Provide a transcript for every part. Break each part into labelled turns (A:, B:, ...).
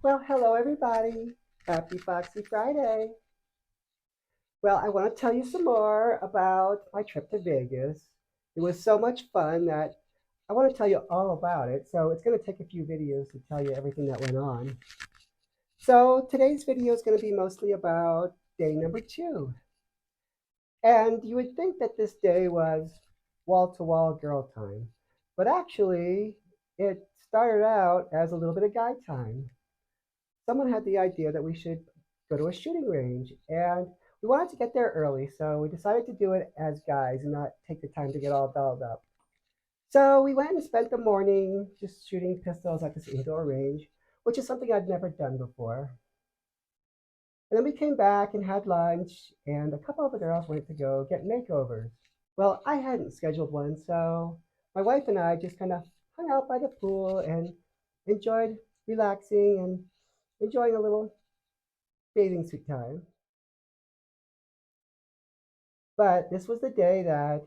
A: Well, hello everybody. Happy Foxy Friday. Well, I want to tell you some more about my trip to Vegas. It was so much fun that I want to tell you all about it. So it's going to take a few videos to tell you everything that went on. So today's video is going to be mostly about day number 2. And you would think that this day was wall-to-wall girl time. But actually, it started out as a little bit of guy time. Someone had the idea that we should go to a shooting range, and we wanted to get there early, so we decided to do it as guys and not take the time to get all dolled up. So we went and spent the morning just shooting pistols at this indoor range, which is something I'd never done before. And then we came back and had lunch, and a couple of the girls went to go get makeovers. Well, I hadn't scheduled one, so my wife and I just kind of hung out by the pool and enjoyed relaxing and enjoying a little bathing suit time. But this was the day that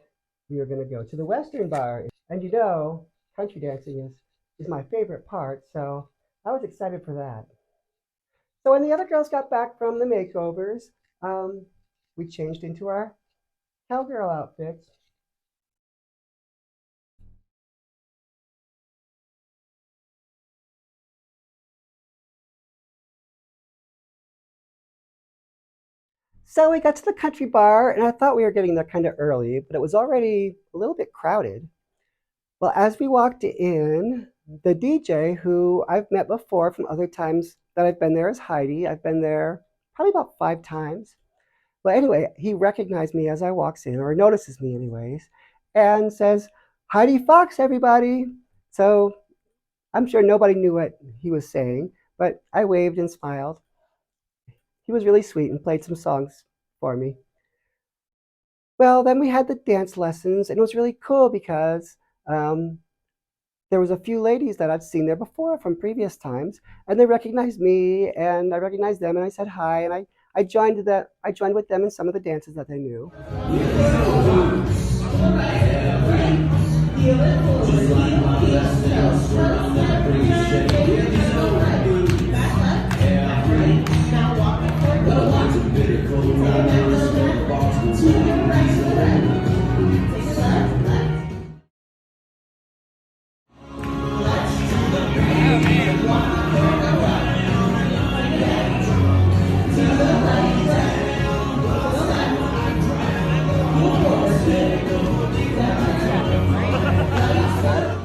A: we were going to go to the Western bar. And you know, country dancing is my favorite part, so I was excited for that. So when the other girls got back from the makeovers, we changed into our cowgirl outfits. So we got to the country bar, and I thought we were getting there kind of early, but it was already a little bit crowded. Well, as we walked in, the DJ, who I've met before from other times that I've been there, is Heidi. I've been there probably about 5 times. Well, anyway, he recognized me as I walks in, or notices me anyways, and says, "Heidi Fox, everybody." So I'm sure nobody knew what he was saying, but I waved and smiled. He was really sweet and played some songs for me. Well, then we had the dance lessons, and it was really cool because there was a few ladies that I'd seen there before from previous times, and they recognized me, and I recognized them, and I said hi, and I joined with them in some of the dances that they knew.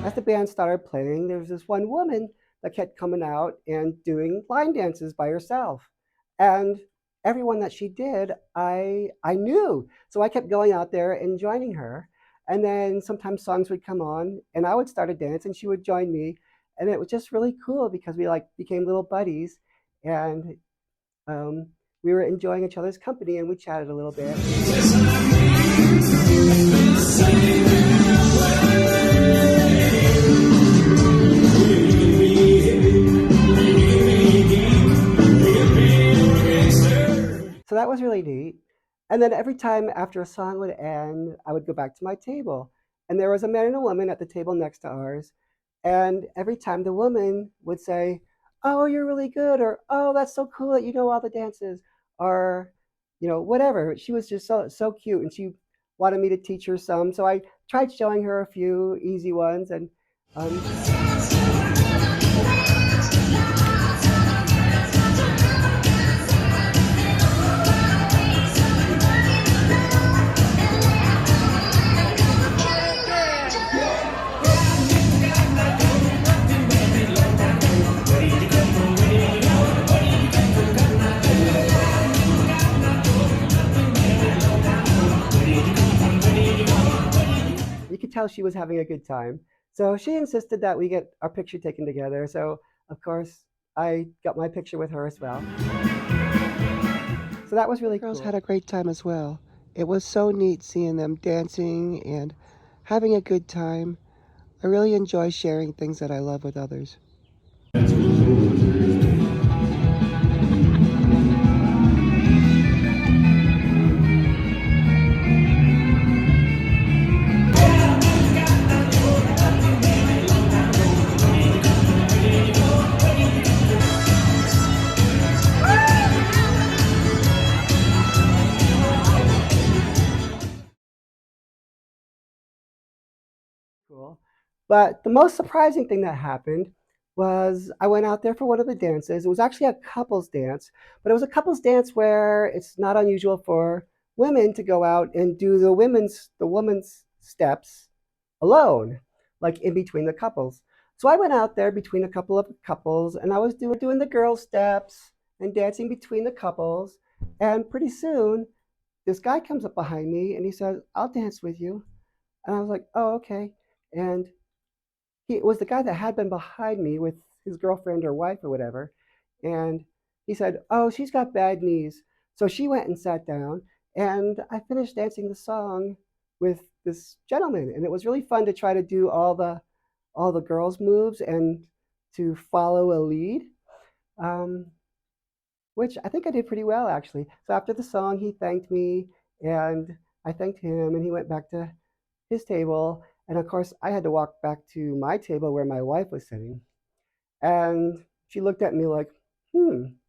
A: As the band started playing, there was this one woman that kept coming out and doing line dances by herself. And everyone that she did, I knew. So I kept going out there and joining her. And then sometimes songs would come on and I would start a dance and she would join me. And it was just really cool because we like became little buddies and um, we were enjoying each other's company and we chatted a little bit. So that was really neat. And then every time after a song would end, I would go back to my table. And there was a man and a woman at the table next to ours. And every time the woman would say, "Oh, you're really good," or "Oh, that's so cool that you know all the dances," or, whatever. She was just so cute and she wanted me to teach her some. So I tried showing her a few easy ones and um, you could tell she was having a good time. So she insisted that we get our picture taken together. So, of course, I got my picture with her as well. So that was really cool. Girls had a great time as well. It was so neat seeing them dancing and having a good time. I really enjoy sharing things that I love with others. But the most surprising thing that happened was I went out there for one of the dances. It was actually a couples dance, but it was a couples dance where it's not unusual for women to go out and do the women's steps alone, like in between the couples. So I went out there between a couple of couples and I was doing the girl steps and dancing between the couples. And pretty soon, this guy comes up behind me and he says, "I'll dance with you." And I was like, "Oh, okay." And he was the guy that had been behind me with his girlfriend or wife or whatever. And he said, "Oh, she's got bad knees." So she went and sat down, and I finished dancing the song with this gentleman. And it was really fun to try to do all the girls' moves and to follow a lead, um, which I think I did pretty well actually. So after the song, he thanked me, and I thanked him, and he went back to his table. And of course, I had to walk back to my table where my wife was sitting. And she looked at me like,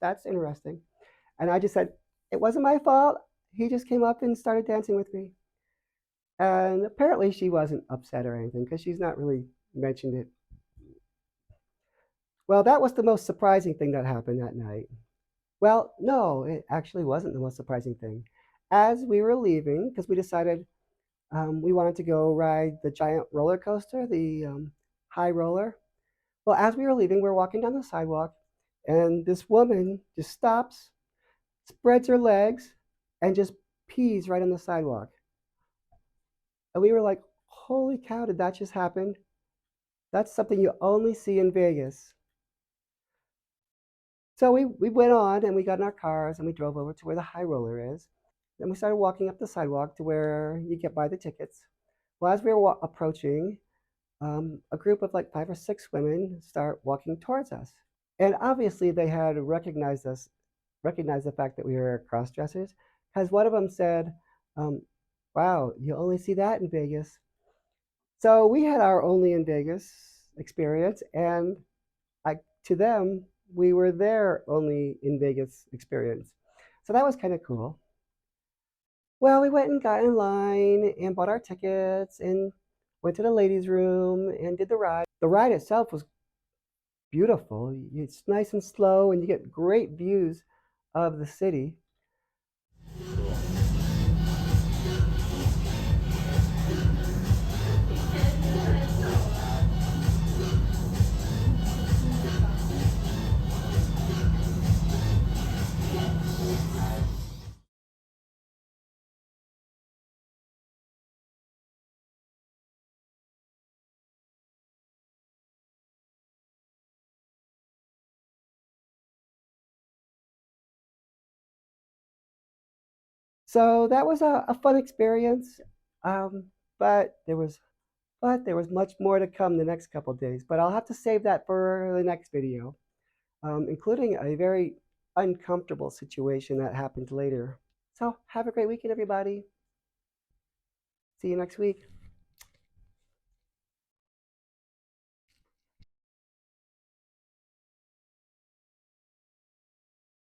A: that's interesting. And I just said, it wasn't my fault. He just came up and started dancing with me. And apparently she wasn't upset or anything because she's not really mentioned it. Well, that was the most surprising thing that happened that night. Well, no, it actually wasn't the most surprising thing. As we were leaving, because we decided we wanted to go ride the giant roller coaster, the high roller. Well, as we were leaving, we were walking down the sidewalk, and this woman just stops, spreads her legs, and just pees right on the sidewalk. And we were like, holy cow, did that just happen? That's something you only see in Vegas. So we went on and we got in our cars and we drove over to where the high roller is. And we started walking up the sidewalk to where you get buy the tickets. Well, as we were approaching, a group of like 5 or 6 women start walking towards us. And obviously they had recognized us, recognized the fact that we were cross dressers, because one of them said, um, wow, you only see that in Vegas. So we had our only in Vegas experience, and I, to them, we were their only in Vegas experience. So that was kind of cool. Well, we went and got in line and bought our tickets and went to the ladies' room and did the ride. The ride itself was beautiful. It's nice and slow, and you get great views of the city. So that was a fun experience. Um, but there was much more to come the next couple of days. But I'll have to save that for the next video, including a very uncomfortable situation that happened later. So have a great weekend, everybody. See you next week.